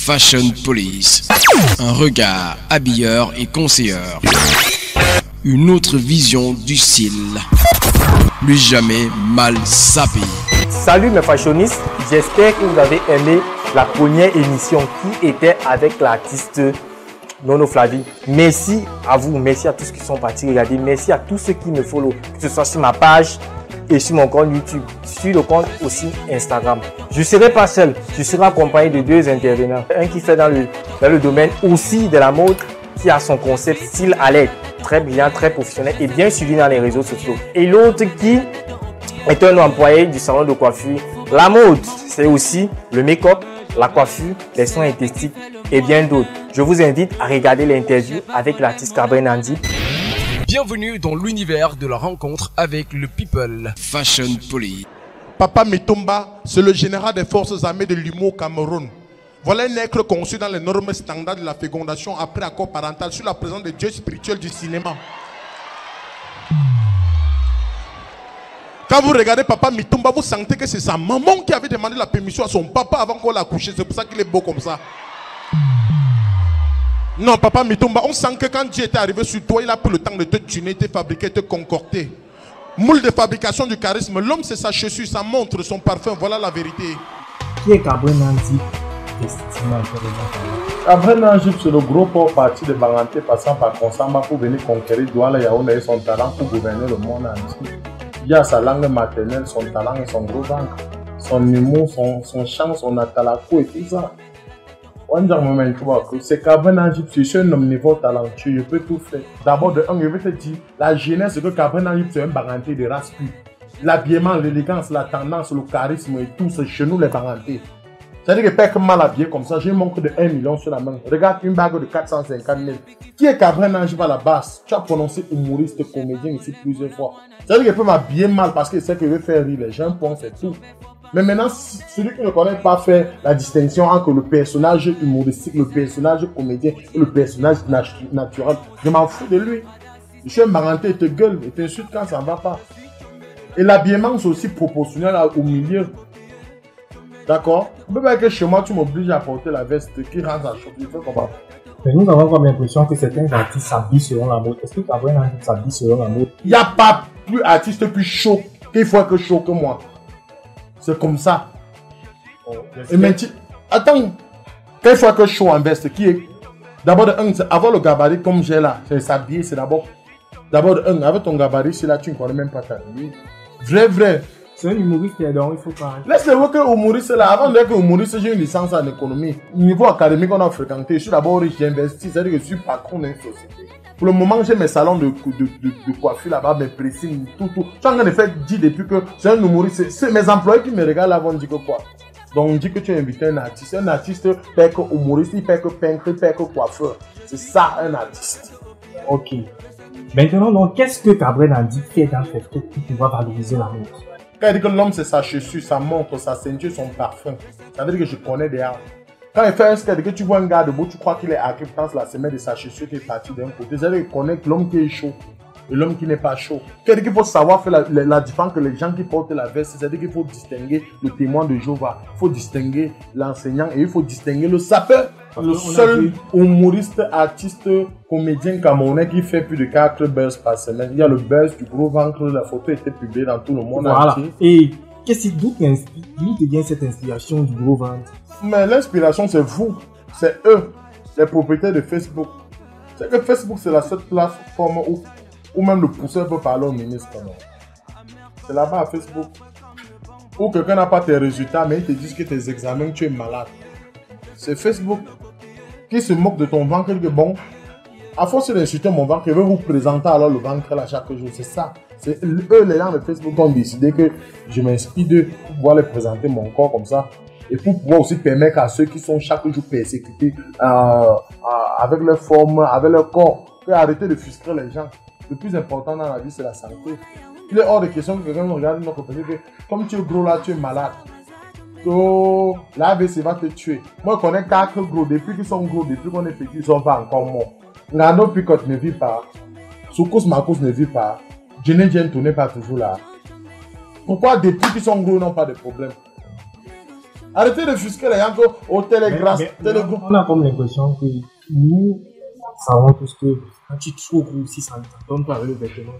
Fashion Police. Un regard habilleur et conseilleur. Une autre vision du style. Plus jamais mal sapé. Salut mes fashionistes, j'espère que vous avez aimé la première émission qui était avec l'artiste Nono Flavie. Merci à vous, merci à tous qui sont partis regarder, merci à tous ceux qui me follow, que ce soit sur ma page et sur mon compte YouTube, sur le compte aussi Instagram. Je ne serai pas seul, je serai accompagné de deux intervenants. Un qui fait dans le domaine aussi de la mode, qui a son concept style à l'aide, très brillant, très professionnel et bien suivi dans les réseaux sociaux. Et l'autre qui est un employé du salon de coiffure. La mode, c'est aussi le make-up, la coiffure, les soins esthétiques et bien d'autres. Je vous invite à regarder l'interview avec l'artiste Cabré Nandi. Bienvenue dans l'univers de la rencontre avec le people. Fashion Police. Papa Mitumba, c'est le général des forces armées de l'Imo au Cameroun. Voilà un être conçu dans les normes standards de la fécondation après accord parental sur la présence des dieux spirituels du cinéma. Quand vous regardez Papa Mitumba, vous sentez que c'est sa maman qui avait demandé la permission à son papa avant qu'on l'accouche. C'est pour ça qu'il est beau comme ça. Non, Papa Mitumba, on sent que quand Dieu était arrivé sur toi, il a pris le temps de te tuner, te fabriquer, te concocter. Moule de fabrication du charisme. L'homme, c'est sa chaussure, sa montre, son parfum. Voilà la vérité. Qui est Cabré Nandi? Cabré Nandi, c'est le gros port parti de Banganté passant par Konsamba pour venir conquérir Douala Yaoundé et son talent pour gouverner le monde entier. Il y a sa langue maternelle, son talent et son gros ventre, son humour, son chant, son atalakou et tout ça. C'est Cabré Nandi, je suis un omnivore talentueux, je peux tout faire. D'abord, de un, je vais te dire, la jeunesse que Cabré Nandi, c'est un Banganté de race pure. L'habillement, l'élégance, la tendance, le charisme et tout, c'est chez nous les Bangantés. C'est-à-dire que pas mal habillé comme ça, j'ai une montre de 1 million sur la main. Regarde une bague de 450 000. Qui est Cabré Nandi à la base? Tu as prononcé humoriste, comédien ici plusieurs fois. C'est-à-dire qu'il peut m'habiller mal parce qu'il sait qu'il veut faire rire les gens, point, c'est tout. Mais maintenant, celui qui ne connaît pas faire la distinction entre le personnage humoristique, le personnage comédien et le personnage naturel, je m'en fous de lui. Je suis un Banganté, il te gueule, il t'insulte quand ça ne va pas. Et l'habillement, c'est aussi proportionnel au milieu. D'accord? On peut pas que chez moi, tu m'obliges à porter la veste qui rend à chaud. Il faut comprendre. Mais nous avons comme l'impression que certains artistes s'habillent selon la mode. Est-ce que Cabré Nandi s'habille selon la mode? Il n'y a pas plus artiste plus chaud qu'il faut que chaud que moi. C'est comme ça. Oh, et maintenant, attends, quelle fois que chaud en veste, qui est d'abord de un, c'est avoir le gabarit comme j'ai là, c'est s'habiller, c'est d'abord de un, avec ton gabarit, c'est là tu ne connais même pas ta vie. Vrai. C'est un humoriste et donc il faut pas. Laisse-le voir que humoriste là, avant de dire que humoriste, j'ai une licence en économie. Niveau académique, on a fréquenté. Je suis d'abord riche, j'ai investi, c'est-à-dire que je suis patron d'une société. Pour le moment, j'ai mes salons de coiffure là-bas, mes pressings, tout. Je suis en train de faire dire depuis que c'est un humoriste. C'est mes employés qui me regardent là, vont dire que quoi. Donc on dit que tu as invité un artiste. Un artiste fait que humoriste, il fait que peintre, il fait que coiffeur. C'est ça un artiste. Ok. Maintenant, donc, qu'est-ce que Cabré Nandi fait dans cette tête pour pouvoir valoriser la mode? Quand il dit que l'homme c'est sa chaussure, sa montre, sa ceinture, son parfum, ça veut dire que je connais des arts. Quand il fait un skate, que tu vois un gars debout, tu crois qu'il est acquis, quand la semaine de sa chaussure qui est partie d'un côté. C'est-à-dire qu'il connaît l'homme qui est chaud et l'homme qui n'est pas chaud. C'est-à-dire qu'il faut savoir faire la différence que les gens qui portent la veste, c'est-à-dire qu'il faut distinguer le témoin de Jéhovah, il faut distinguer l'enseignant et il faut distinguer le sapeur. Le seul humoriste, artiste, comédien camerounais qui fait plus de 4 buzz par semaine. Il y a le buzz du gros ventre, la photo était publiée dans tout le monde entier. Et qu'est-ce qui te vient cette inspiration du gros ventre? Mais l'inspiration, c'est vous, c'est eux, les propriétaires de Facebook. C'est que Facebook, c'est la seule plateforme où même le pousseur peut parler au ministre. C'est là-bas à Facebook. Où quelqu'un n'a pas tes résultats, mais ils te disent que tes examens, tu es malade. C'est Facebook qui se moque de ton ventre. Que bon, à force d'insulter mon ventre, je vais vous présenter alors le ventre là chaque jour. C'est ça. C'est eux, les gens de Facebook, ont décidé que je m'inspire d'eux pour pouvoir les présenter mon corps comme ça. Et pour pouvoir aussi permettre à ceux qui sont chaque jour persécutés avec leur forme, avec leur corps, d'arrêter de frustrer les gens. Le plus important dans la vie, c'est la santé. Il est hors de question que quelqu'un regarde notre pays que comme tu es gros là, tu es malade. Donc, l'AVC va te tuer. Moi, je connais 4 gros. Depuis qu'ils sont gros, depuis qu'on est petit, ils ne sont pas encore morts. Ngano Picotte ne vit pas. Soukous Marcos ne vit pas. Jenny Gentou n'est pas toujours là. Pourquoi depuis qu'ils sont gros, ils n'ont pas de problème? Arrêtez de fusquer les gens au télégramme. On a comme l'impression que nous savons tous que quand tu trouves aussi, ça ne t'entend pas le vêtement.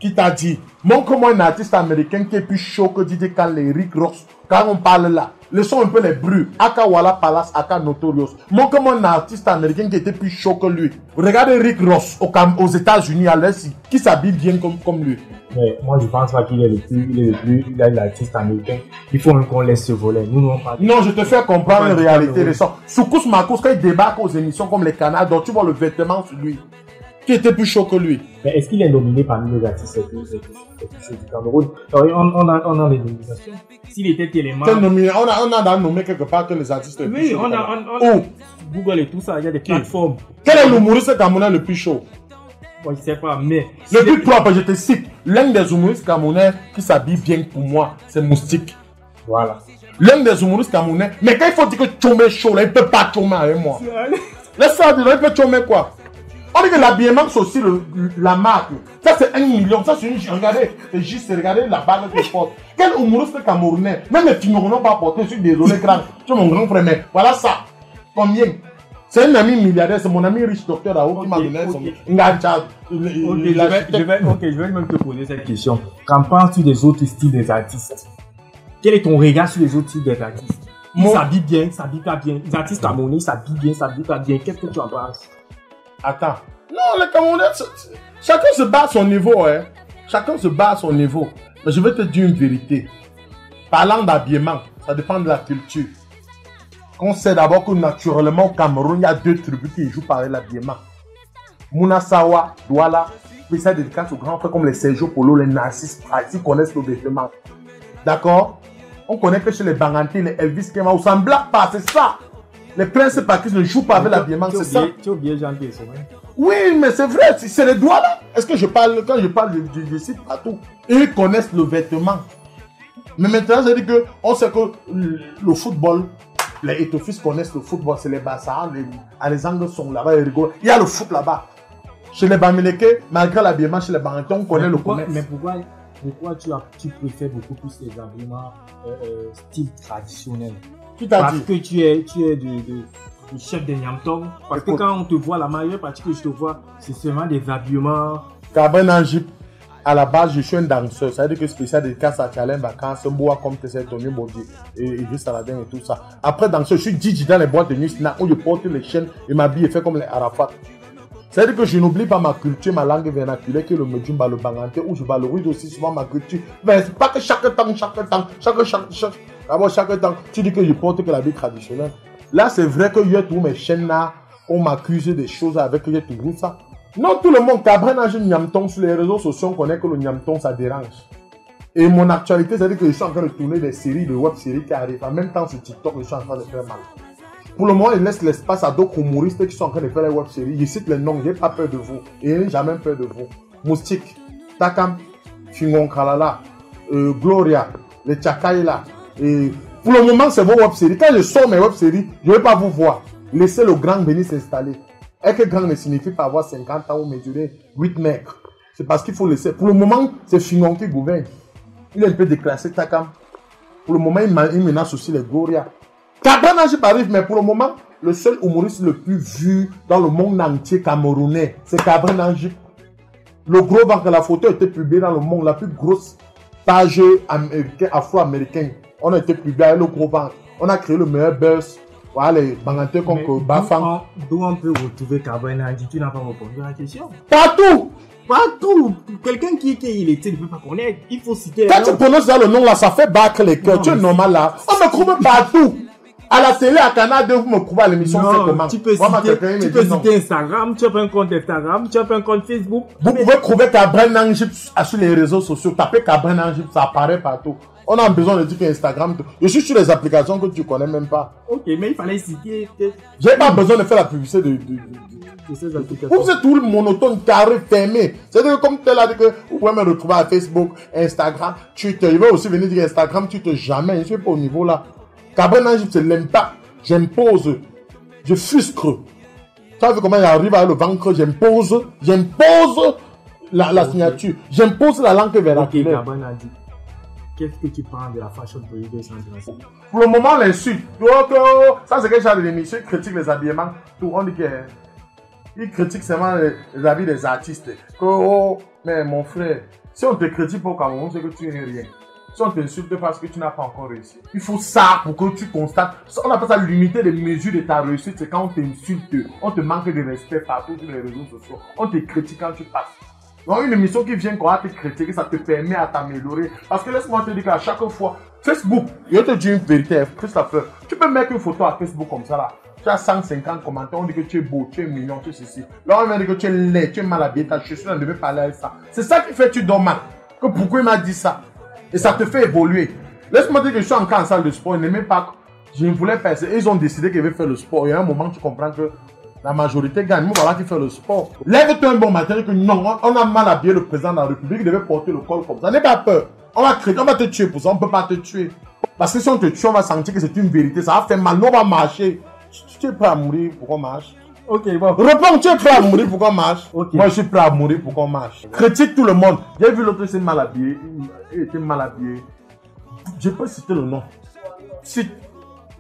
Qui t'a dit? Montre-moi un artiste américain qui est plus chaud que DJ Khaled et Rick Ross. Quand on parle là, laissons un peu les bruits. Aka Walla Palace, Aka Notorious. Montre-moi un artiste américain qui était plus chaud que lui. Regardez Rick Ross aux États-Unis à l'Est, qui s'habille bien comme lui. Mais moi, je pense pas qu'il est le plus, il est l'artiste américain. Il faut même qu'on laisse ce volet. Nous, non, pas. Non, je te fais comprendre la réalité de ça. Soukous Marcos, quand il débarque aux émissions comme les Canards, donc tu vois le vêtement sur lui. Qui était plus chaud que lui. Mais est-ce qu'il est nominé parmi les artistes du Cameroun? On a les nominations. S'il était Téléman. On a nommé quelque part que les artistes. Oui, on a Google et tout ça, il y a des plateformes. Quel est l'humoriste camerounais le plus chaud? Moi, je sais pas, mais. Le plus propre, je te cite. L'un des humoristes camerounais qui s'habille bien pour moi, c'est Moustique. Voilà. L'un des humoristes camerounais. Mais quand il faut dire que Tchomé est chaud, là, il ne peut pas Tchomé avec moi. Laisse ça dire, il peut Tchomé quoi? On dit que l'habillement, c'est aussi la marque. Ça, c'est 1 million. Ça, c'est une. Regardez, c'est juste, regardez la bague que je porte. Quel humoriste camerounais? Même les filles n'ont pas porté. Je suis désolé, grand. Tu es mon grand frère, mais voilà ça. Combien? C'est un ami milliardaire, c'est mon ami riche docteur Raoult qui m'a donné son. Je vais même te poser cette question. Qu'en penses-tu des autres styles des artistes? Quel est ton regard sur les autres styles des artistes? Ils s'habillent bien, s'habillent pas bien. Les artistes camerounais s'habillent bien, s'habillent pas bien. Qu'est-ce que tu en penses? Attends. Non, les Camerounais, chacun se bat à son niveau, hein. Chacun se bat à son niveau. Mais je vais te dire une vérité. Parlant d'habillement, ça dépend de la culture. On sait d'abord que naturellement au Cameroun, il y a 2 tribus qui jouent par l'habillement. Mounasawa, Douala, puis ça dédicace aux grands frères comme les Sergio Polo, les Narcisses, ils connaissent le vêtement. D'accord? On connaît que chez les Banganti, les Elvis Kema, on s'en blague pas, c'est ça. Les princes paquis ne jouent pas avec l'habillement, c'est ça. Tu as oublié Jean Pierre, c'est vrai. Oui, mais c'est vrai, c'est les doigts là. Est-ce que je parle, quand je parle, je cite partout. Ils connaissent le vêtement. Mais maintenant, je dis que on sait que le football, les étoffistes connaissent le football, c'est les Bassards, les Angles sont là-bas, ils rigolent. Il y a le foot là-bas. Chez les Bamileke, malgré l'habillement, chez les Banganti, on connaît le commerce. Mais pourquoi tu préfères beaucoup plus les habillements style traditionnel? Parce que tu es du chef de Nyamtong. Parce que quand on te voit, la majeure partie que je te vois, c'est seulement des habillements. Cabane en Jeep, à la base, je suis un danseur. Ça veut dire que spécial dédicace à Challenge, Vacances, un bois comme Tessé, Tony Baudier et Yves Saladin et tout ça. Après, danseur, je suis DJ dans les boîtes de nuit, où je porte les chaînes et m'habille et fait comme les Arafat. Ça veut dire que je n'oublie pas ma culture, ma langue vernaculaire, qui est le Medjumba, le Banganté, où je valorise aussi souvent ma culture. Mais c'est pas que chaque temps, tu dis que je porte que la vie traditionnelle. Là, c'est vrai que j'ai tous mes chaînes là, on m'accuse des choses avec que j'ai toujours ça. Non, tout le monde, Cabrena, j'ai Nyamtong sur les réseaux sociaux, on connaît que le Nyamtong, ça dérange. Et mon actualité, c'est-à-dire que je suis en train de tourner des séries, de web-séries qui arrivent. En même temps, sur TikTok, je suis en train de faire mal. Pour le moment, il laisse l'espace à d'autres humoristes qui sont en train de faire les web-séries. Je cite les noms, j'ai pas peur de vous. Et je n'ai jamais peur de vous. Moustique, Takam, Fingon Kalala, Gloria, les Tchakaïla. Et pour le moment, c'est vos web-séries. Quand je sors mes web-séries, je ne vais pas vous voir. Laissez le grand venir s'installer. Et que grand ne signifie pas avoir 50 ans ou mesurer 8 mètres. C'est parce qu'il faut laisser. Pour le moment, c'est Fingon qui gouverne. Il est un peu déclassé, Takam. Pour le moment, il menace aussi les Gloria. Cabrena Jeep arrive, mais pour le moment, le seul humoriste le plus vu dans le monde entier camerounais, c'est Cabrena Jeep. Le gros ventre, la photo a été publiée dans le monde, la plus grosse page afro-américaine. On a été publié avec le gros ventre. On a créé le meilleur buzz. Voilà, les bangantés comme Bafang. D'où on peut retrouver Cabrena Jeep? Tu n'as pas répondu à la question. Partout! Partout! Quelqu'un qui il était ne peut pas connaître. Il faut citer. Quand tu prononces le nom là, ça fait battre les cœurs. Tu es normal là. On me trouve partout. À la télé, à Canal 2, vous me trouvez à l'émission, c'est comment? Tu peux citer Instagram, tu as pas un compte Instagram, tu as pas un compte Facebook. Vous pouvez trouver Cabrena Jeep sur les réseaux sociaux. Tapez Cabrena Jeep, ça apparaît partout. On a besoin de dire qu'Instagram, je suis sur les applications que tu connais même pas. Ok, mais il fallait citer. J'ai pas besoin de faire la publicité de ces applications. Vous êtes tout le monotone, carré, fermé. C'est-à-dire comme tu l'as dit que vous pouvez me retrouver à Facebook, Instagram, Twitter. Il va aussi venir dire Instagram, Twitter, jamais. Je ne suis pas au niveau là. Cabrena Jeep, c'est l'impact. J'impose. Je frustre. Tu as vu comment il arrive avec le ventre? J'impose la signature. J'impose la langue vernaculaire. Ok, Cabrena Jeep. qu'est-ce que tu penses de la Fashion Police 235? Pour le moment, l'insulte. Donc, ça, c'est quel genre d'émission? Ils critiquent les habillements. Tout, on dit qu'ils critiquent seulement les habits des artistes. Que, oh, mais mon frère, si on te critique pour Cameroun, c'est que tu n'es rien. Si on t'insulte parce que tu n'as pas encore réussi. Il faut ça pour que tu constates. On appelle ça l'unité de mesure de ta réussite. C'est quand on t'insulte, on te manque de respect partout sur les réseaux sociaux. On te critique quand tu passes. Donc une émission qui vient quand te critiquer, ça te permet à t'améliorer. Parce que laisse-moi te dire qu'à chaque fois, Facebook, je te dis une vérité, Christopher, tu peux mettre une photo à Facebook comme ça là. Tu as 150 commentaires, on dit que tu es beau, tu es mignon, tu es ceci. Là, on va dire que tu es laid, tu es mal habillé, ta chaussure, on devait parler avec ça. C'est ça qui fait que tu dors mal. Que pourquoi il m'a dit ça? Et ça te fait évoluer. Laisse-moi dire que je suis encore en salle de sport, ils n'aimaient pas. Je ne voulais pas. Ils ont décidé qu'ils veulent faire le sport. Il y a un moment, tu comprends que la majorité gagne. Nous, voilà qui fait le sport. Lève-toi un bon matin que non, on a mal habillé le président de la République, il devait porter le col comme ça. N'aie pas peur. On va te tuer pour ça. On ne peut pas te tuer. Parce que si on te tue, on va sentir que c'est une vérité. Ça va faire mal. Nous, on va marcher. Tu es prêt à mourir pour qu'on marche? Ok, bon. Réponds, tu es prêt à mourir pour qu'on marche? Okay. Moi, je suis prêt à mourir pour qu'on marche. Critique tout le monde. J'ai vu l'autre, c'est mal habillé. Il était mal habillé. Je peux citer le nom. Cite.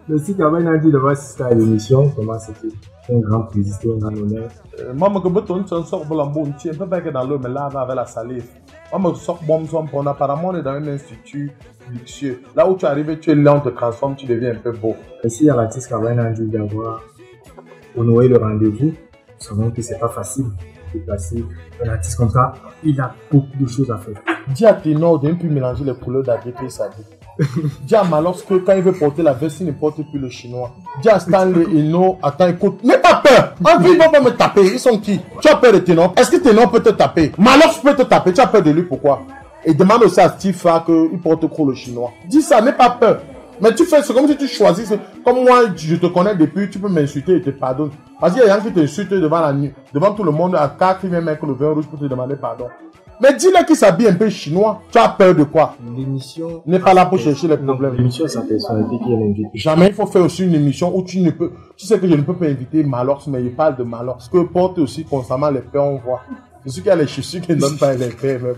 Le site avait un dit d'avoir assisté à l'émission. Comment c'était? Un grand plaisir, un grand honneur. Maman, que tu sors pour l'embauche, tu ne peux pas être dans l'eau, mais là, avec la salive. Maman, tu sors bon, apparemment, on est dans un institut luxueux. Là où tu arrives, tu es là, on te transforme, tu deviens un peu beau. Merci à l'artiste qui avait un dit d'avoir honoré le rendez-vous. Nous savons que c'est pas facile de placer un artiste comme ça. Il a beaucoup de choses à faire. Dis à Ténor de ne plus mélanger les couleurs d'habits qu'il s'habille. Dis à Malox que quand il veut porter la veste, il ne porte plus le chinois. Dis à Stanley Eno, attends, écoute, n'aie pas peur. En vie, ils vont pas me taper. Ils sont qui? Tu as peur de Ténor? Est-ce que Ténor peut te taper? Malox peut te taper. Tu as peur de lui, pourquoi? Et demande aussi à Steve qu'il porte trop le chinois. Dis ça, n'aie pas peur. Mais tu fais, c'est comme si tu choisis. Comme moi, je te connais depuis, tu peux m'insulter et te pardonne. Parce qu'il y a des gens qui t'insultent devant tout le monde, à 4 qui vient mettre le vin rouge pour te demander pardon. Mais dis-le qu'il s'habille un peu chinois. Tu as peur de quoi? L'émission n'est pas là pour chercher les problèmes. L'émission, c'est sa personnalité qui est l'invité. Jamais il faut faire aussi une émission où tu ne peux. Tu sais que je ne peux pas inviter Malox, mais il parle de Malox. Que porte aussi constamment les peurs, on voit. C'est sûr qu'il y a les chaussures qui ne donnent pas les peurs même.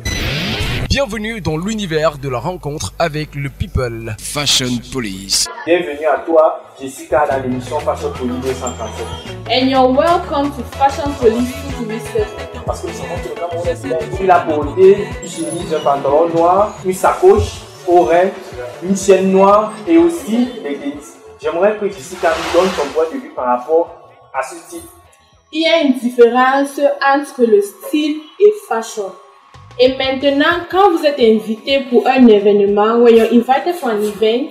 Bienvenue dans l'univers de la rencontre avec le People. Fashion Police. Bienvenue à toi, Jessica, dans l'émission Fashion Police 237. And you're welcome to Fashion Police 237. Parce que son nom est bien. Il a porté une chemise, un pantalon noir, une sacoche, oreille, une chaîne noire et aussi des délices. J'aimerais que Jessica nous donne son point de vue par rapport à ce type. Il y a une différence entre le style et fashion. Et maintenant, quand vous êtes invité pour un événement, when you're invited for an event,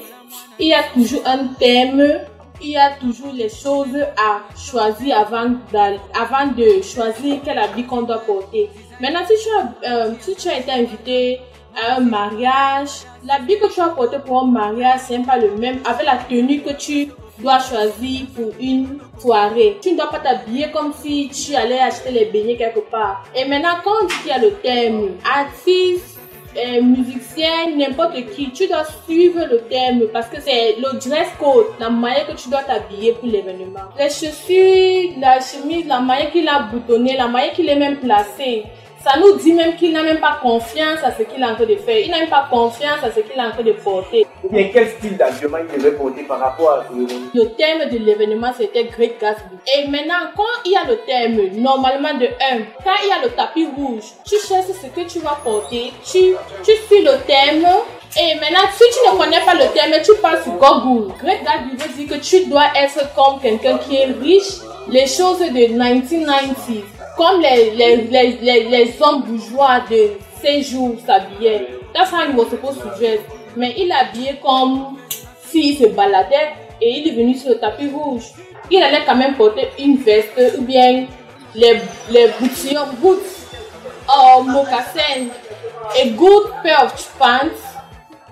il y a toujours un thème, il y a toujours les choses à choisir avant de choisir quel habit qu'on doit porter. Maintenant, si tu as été invité à un mariage, l'habit que tu vas porter pour un mariage, c'est pas le même avec la tenue que tu dois choisir pour une soirée. Tu ne dois pas t'habiller comme si tu allais acheter les beignets quelque part. Et maintenant, quand on dit qu'il y a le thème, artiste, musicien, n'importe qui, tu dois suivre le thème parce que c'est le dress code, la manière que tu dois t'habiller pour l'événement. Les chaussures, la chemise, la manière qu'il a boutonné, la manière qu'il est même placé. Ça nous dit même qu'il n'a même pas confiance à ce qu'il est en train de faire. Il n'a même pas confiance à ce qu'il est en train de porter. Ou bien quel style d'habillement il devait porter par rapport à l'événement. Le thème de l'événement, c'était Great Gatsby. Et maintenant, quand il y a le thème, normalement de 1, quand il y a le tapis rouge, tu cherches ce que tu vas porter, tu suis le thème. Et maintenant, si tu ne connais pas le thème, tu passes sur Google. Great Gatsby veut dire que tu dois être comme quelqu'un qui est riche. Les choses de 1990s. Comme les hommes bourgeois de ces jours s'habillaient. That's how he was supposed to dress. Mais il habillait comme s'il se baladait et il est venu sur le tapis rouge. Il allait quand même porter une veste ou bien les boutillons, boots, mocassins, a good pair of pants,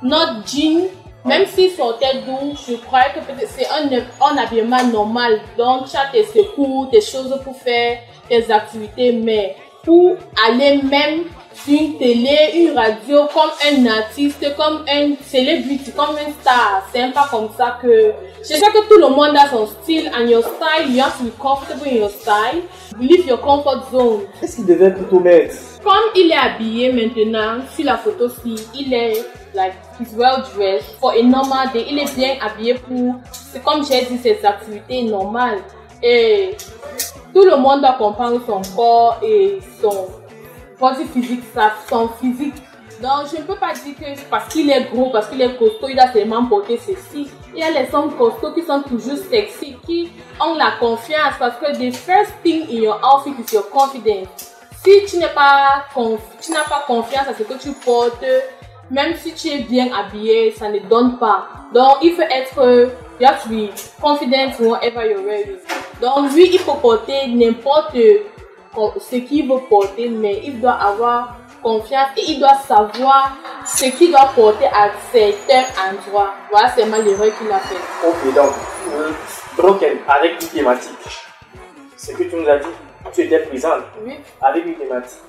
not jeans. Même s'il sortait d'où, je crois que peut-être c'est un habillement normal. Donc, tu as tes secours, tes choses pour faire tes activités. Mais pour aller même sur une télé, une radio, comme un artiste, comme un celebrity, comme un star, c'est pas comme ça que... Je sais que tout le monde a son style, and your style, you have to be comfortable in your style. Leave your comfort zone. Qu'est-ce qu'il devait plutôt mettre? Comme il est habillé maintenant, sur la photo-ci, il est like he's well dressed for a normal day. Il est bien habillé pour, c'est comme j'ai dit, ses activités normales. Et tout le monde doit comprendre son corps et son body physique, son physique. Donc je ne peux pas dire que parce qu'il est gros, parce qu'il est costaud, il doit seulement porter ceci. Il y a les hommes costauds qui sont toujours sexy, qui ont la confiance, parce que the first thing in your outfit is your confidence. Si tu n'as pas confiance à ce que tu portes, même si tu es bien habillé, ça ne donne pas. Donc il faut être, you have to be confident in whatever you're wearing. Donc lui, il peut porter n'importe ce qu'il veut porter, mais il doit avoir confiance et il doit savoir ce qu'il doit porter à certains endroits. Voilà seulement l'erreur qu'il a fait. Ok, donc, Broken, avec une thématique. Ce que tu nous as dit, tu étais présente avec une thématique.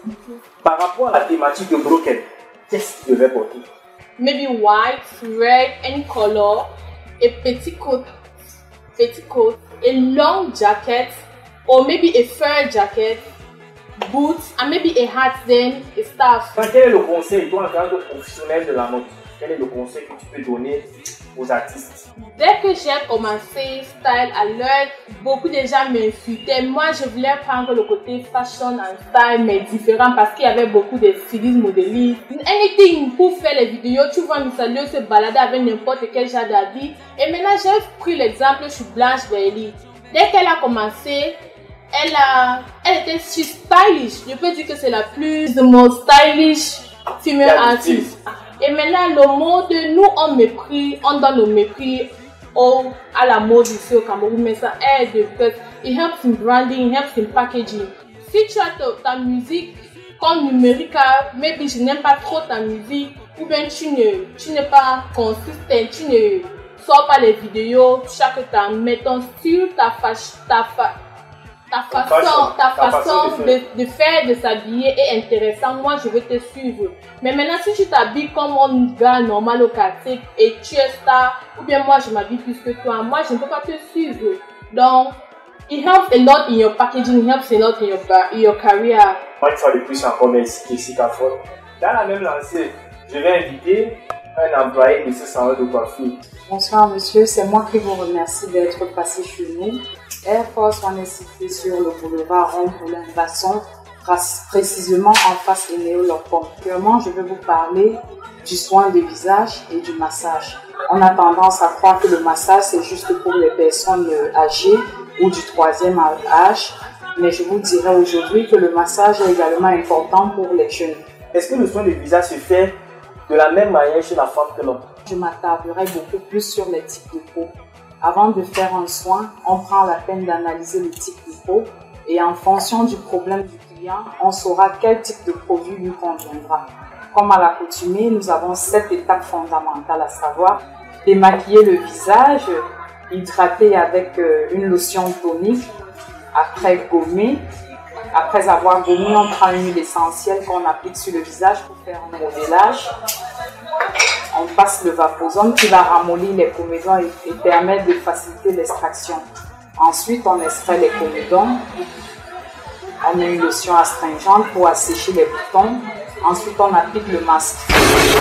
Par rapport à la thématique de Broken, qu'est-ce qu'il devait porter? Maybe white, red, any color, a petticoat, a long jacket, or maybe a fur jacket, boots, and maybe a hat, then a staff. Quel est le conseil, toi en tant que professionnel de la mode, quel est le conseil que tu peux donner aux artistes? Dès que j'ai commencé Style Alert, beaucoup de gens m'insultaient. Moi, je voulais prendre le côté fashion and style, mais différent parce qu'il y avait beaucoup de stylistes, modélistes. Anything pour faire les vidéos, tu vois Missalio se balader avec n'importe quel genre d'habit. Et maintenant, j'ai pris l'exemple, je suis Blanche Bailey. Dès qu'elle a commencé, elle était stylish. Je peux dire que c'est la the most stylish female artist. Et maintenant, le mode, nous, on donne le mépris à la mode ici au Cameroun, mais ça aide parce it helps in branding, it helps in packaging. Si tu as ta musique comme numérica, maybe je n'aime pas trop ta musique, ou bien tu n'es pas consistant, tu ne sors pas les vidéos chaque temps, mais ton style, ta façon de faire, de s'habiller est intéressante. Moi, je veux te suivre. Mais maintenant, si tu t'habilles comme un gars normal au quartier et tu es star, ou bien moi, je m'habille plus que toi, moi, je ne peux pas te suivre. Donc, it helps a lot in your packaging, it helps a lot in your career. Moi, une fois de plus, encore merci, Jessica Ford. Dans la même lancée, je vais inviter un employé de ce salon de coiffure. Bonsoir monsieur, c'est moi qui vous remercie d'être passé chez nous. Air Force One est situé sur le boulevard Rond-Poulain-Basson, précisément en face de Néo-Lopon. Actuellement, je vais vous parler du soin de visage et du massage. On a tendance à croire que le massage c'est juste pour les personnes âgées ou du 3e âge, mais je vous dirai aujourd'hui que le massage est également important pour les jeunes. Est-ce que le soin de visage se fait de la même manière chez la femme que l'homme? Je m'attarderai beaucoup plus sur les types de peau. Avant de faire un soin, on prend la peine d'analyser le type de peau et en fonction du problème du client, on saura quel type de produit lui conviendra. Comme à l'accoutumée, nous avons 7 étapes fondamentales à savoir: démaquiller le visage, hydrater avec une lotion tonique, après gommer. Après avoir gommé, on prend une huile essentielle qu'on applique sur le visage pour faire un modelage. On passe le vaporizome qui va ramollir les comédons et permettre de faciliter l'extraction. Ensuite, on extrait les comédons. On met une lotion astringente pour assécher les boutons. Ensuite, on applique le masque.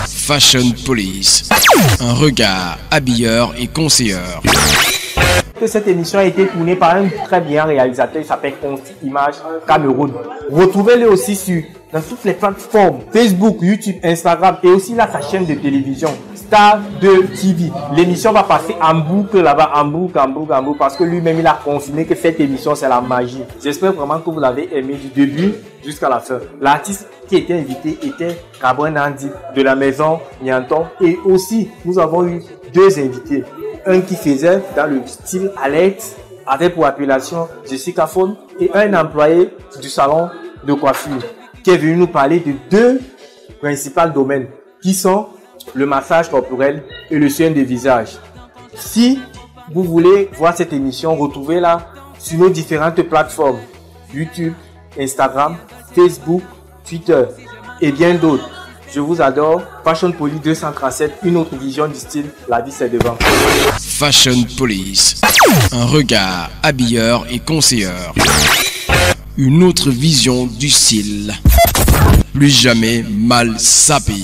Fashion Police, un regard habilleur et conseilleur. Cette émission a été tournée par un très bien réalisateur, il s'appelle Consti Image Cameroun. Retrouvez-le aussi dans toutes les plateformes Facebook, YouTube, Instagram et aussi là sa chaîne de télévision Star 2 TV. L'émission va passer en boucle là-bas, en boucle, parce que lui-même il a confirmé que cette émission c'est la magie. J'espère vraiment que vous l'avez aimé du début jusqu'à la fin. L'artiste qui était invité était Gabriel Nandi de la maison Nianton, et aussi nous avons eu 2 invités. Un qui faisait dans le style Alert avec pour appellation Jessica Ford, et un employé du salon de coiffure qui est venu nous parler de 2 principaux domaines qui sont le massage corporel et le soin de visage. Si vous voulez voir cette émission, retrouvez-la sur nos différentes plateformes YouTube, Instagram, Facebook, Twitter et bien d'autres. Je vous adore. Fashion Police 237, une autre vision du style, la vie c'est devant. Fashion Police, un regard habilleur et conseilleur. Une autre vision du style, plus jamais mal sapé.